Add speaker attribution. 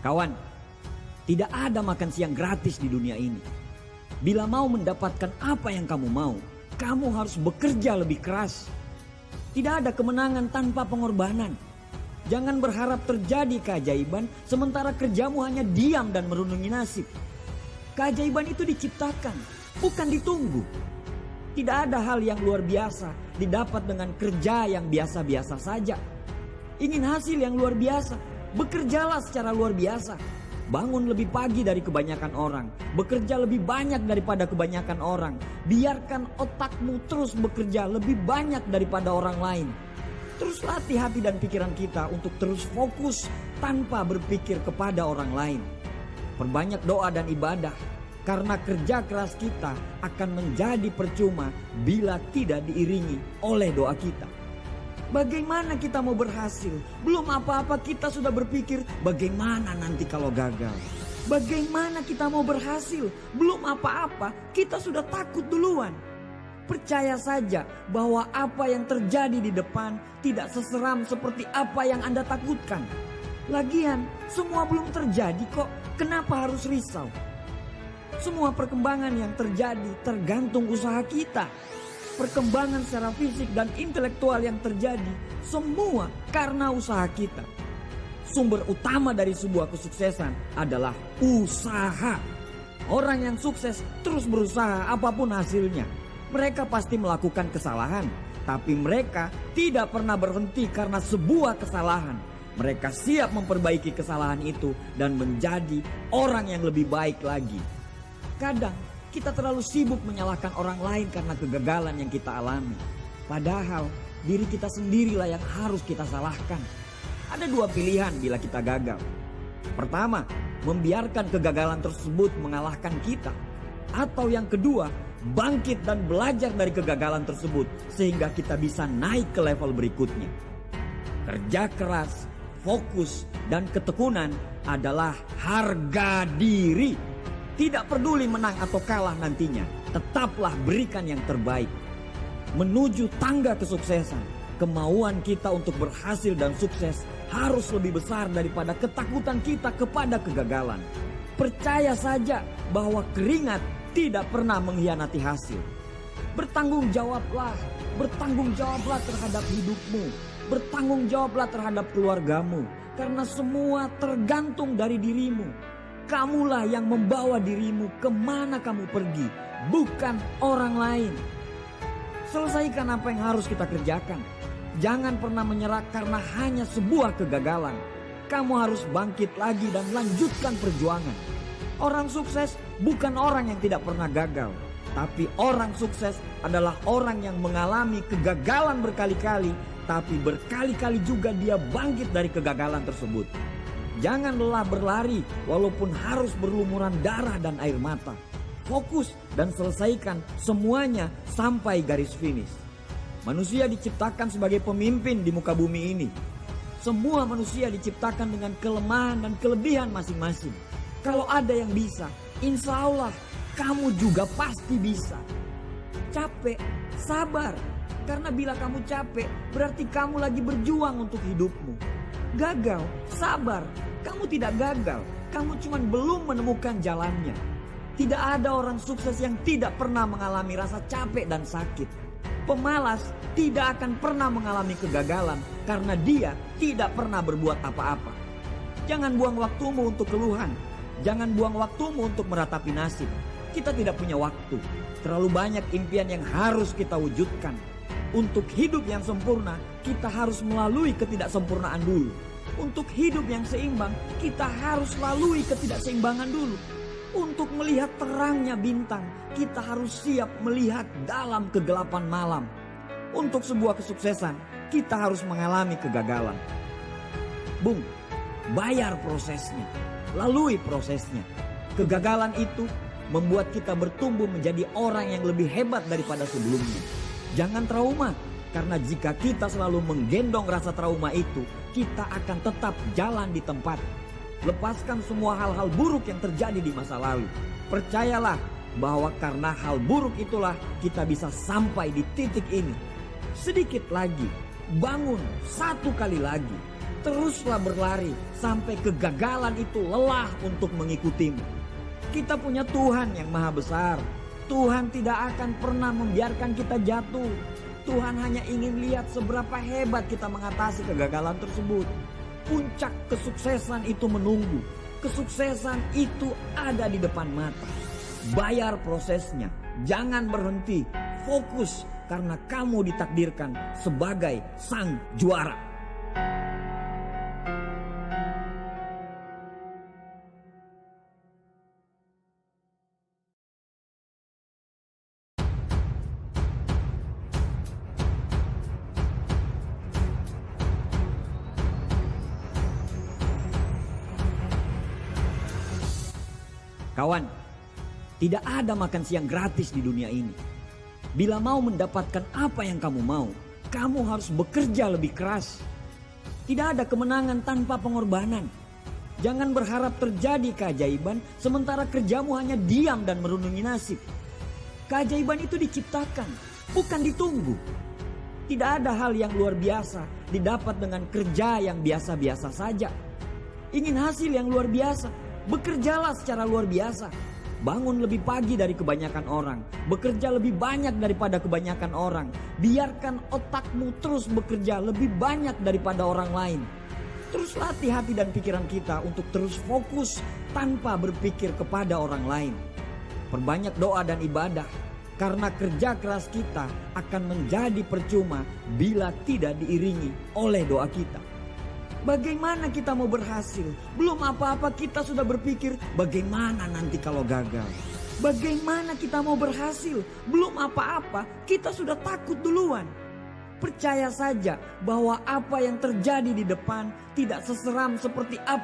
Speaker 1: Kawan, tidak ada makan siang gratis di dunia ini. Bila mau mendapatkan apa yang kamu mau, kamu harus bekerja lebih keras. Tidak ada kemenangan tanpa pengorbanan. Jangan berharap terjadi keajaiban sementara kerjamu hanya diam dan merenungi nasib. Keajaiban itu diciptakan, bukan ditunggu. Tidak ada hal yang luar biasa didapat dengan kerja yang biasa-biasa saja. Ingin hasil yang luar biasa, bekerjalah secara luar biasa. Bangun lebih pagi dari kebanyakan orang, bekerja lebih banyak daripada kebanyakan orang. Biarkan otakmu terus bekerja lebih banyak daripada orang lain. Terus latih hati dan pikiran kita untuk terus fokus tanpa berpikir kepada orang lain. Perbanyak doa dan ibadah, karena kerja keras kita akan menjadi percuma bila tidak diiringi oleh doa kita. Bagaimana kita mau berhasil? Belum apa-apa kita sudah berpikir bagaimana nanti kalau gagal. Bagaimana kita mau berhasil? Belum apa-apa kita sudah takut duluan. Percaya saja bahwa apa yang terjadi di depan tidak seseram seperti apa yang Anda takutkan. Lagian semua belum terjadi kok, kenapa harus risau? Semua perkembangan yang terjadi tergantung usaha kita. Perkembangan secara fisik dan intelektual yang terjadi semua karena usaha kita. Sumber utama dari sebuah kesuksesan adalah usaha. Orang yang sukses terus berusaha apapun hasilnya. Mereka pasti melakukan kesalahan, tapi mereka tidak pernah berhenti karena sebuah kesalahan. Mereka siap memperbaiki kesalahan itu dan menjadi orang yang lebih baik lagi. Kadang kita terlalu sibuk menyalahkan orang lain karena kegagalan yang kita alami. Padahal diri kita sendirilah yang harus kita salahkan. Ada dua pilihan bila kita gagal. Pertama, membiarkan kegagalan tersebut mengalahkan kita. Atau yang kedua, bangkit dan belajar dari kegagalan tersebut sehingga kita bisa naik ke level berikutnya. Kerja keras, fokus, dan ketekunan adalah harga diri. Tidak peduli menang atau kalah nantinya, tetaplah berikan yang terbaik. Menuju tangga kesuksesan, kemauan kita untuk berhasil dan sukses harus lebih besar daripada ketakutan kita kepada kegagalan. Percaya saja bahwa keringat tidak pernah mengkhianati hasil. Bertanggung jawablah terhadap hidupmu. Bertanggung jawablah terhadap keluargamu. Karena semua tergantung dari dirimu. Kamulah yang membawa dirimu kemana kamu pergi, bukan orang lain. Selesaikan apa yang harus kita kerjakan. Jangan pernah menyerah karena hanya sebuah kegagalan. Kamu harus bangkit lagi dan lanjutkan perjuangan. Orang sukses bukan orang yang tidak pernah gagal, tapi orang sukses adalah orang yang mengalami kegagalan berkali-kali, tapi berkali-kali juga dia bangkit dari kegagalan tersebut. Jangan lelah berlari walaupun harus berlumuran darah dan air mata. Fokus dan selesaikan semuanya sampai garis finish. Manusia diciptakan sebagai pemimpin di muka bumi ini. Semua manusia diciptakan dengan kelemahan dan kelebihan masing-masing. Kalau ada yang bisa, insya Allah kamu juga pasti bisa. Capek, sabar. Karena bila kamu capek, berarti kamu lagi berjuang untuk hidupmu. Gagal, sabar. Kamu tidak gagal, kamu cuma belum menemukan jalannya. Tidak ada orang sukses yang tidak pernah mengalami rasa capek dan sakit. Pemalas tidak akan pernah mengalami kegagalan karena dia tidak pernah berbuat apa-apa. Jangan buang waktumu untuk keluhan. Jangan buang waktumu untuk meratapi nasib. Kita tidak punya waktu. Terlalu banyak impian yang harus kita wujudkan. Untuk hidup yang sempurna, kita harus melalui ketidaksempurnaan dulu. Untuk hidup yang seimbang, kita harus lalui ketidakseimbangan dulu. Untuk melihat terangnya bintang, kita harus siap melihat dalam kegelapan malam. Untuk sebuah kesuksesan, kita harus mengalami kegagalan. Bung, bayar prosesnya, lalui prosesnya. Kegagalan itu membuat kita bertumbuh menjadi orang yang lebih hebat daripada sebelumnya. Jangan trauma. Karena jika kita selalu menggendong rasa trauma itu, kita akan tetap jalan di tempat. Lepaskan semua hal-hal buruk yang terjadi di masa lalu. Percayalah bahwa karena hal buruk itulah kita bisa sampai di titik ini. Sedikit lagi, bangun satu kali lagi. Teruslah berlari sampai kegagalan itu lelah untuk mengikutimu. Kita punya Tuhan yang maha besar. Tuhan tidak akan pernah membiarkan kita jatuh. Tuhan hanya ingin lihat seberapa hebat kita mengatasi kegagalan tersebut. Puncak kesuksesan itu menunggu. Kesuksesan itu ada di depan mata. Bayar prosesnya, jangan berhenti. Fokus karena kamu ditakdirkan sebagai sang juara. Kawan, tidak ada makan siang gratis di dunia ini. Bila mau mendapatkan apa yang kamu mau, kamu harus bekerja lebih keras. Tidak ada kemenangan tanpa pengorbanan. Jangan berharap terjadi keajaiban sementara kerjamu hanya diam dan merenungi nasib. Keajaiban itu diciptakan, bukan ditunggu. Tidak ada hal yang luar biasa didapat dengan kerja yang biasa-biasa saja. Ingin hasil yang luar biasa? Bekerjalah secara luar biasa. Bangun lebih pagi dari kebanyakan orang. Bekerja lebih banyak daripada kebanyakan orang. Biarkan otakmu terus bekerja lebih banyak daripada orang lain. Terus latih hati dan pikiran kita untuk terus fokus tanpa berpikir kepada orang lain. Perbanyak doa dan ibadah. Karena kerja keras kita akan menjadi percuma bila tidak diiringi oleh doa kita. Bagaimana kita mau berhasil? Belum apa-apa kita sudah berpikir bagaimana nanti kalau gagal. Bagaimana kita mau berhasil? Belum apa-apa kita sudah takut duluan. Percaya saja bahwa apa yang terjadi di depan tidak seseram seperti apa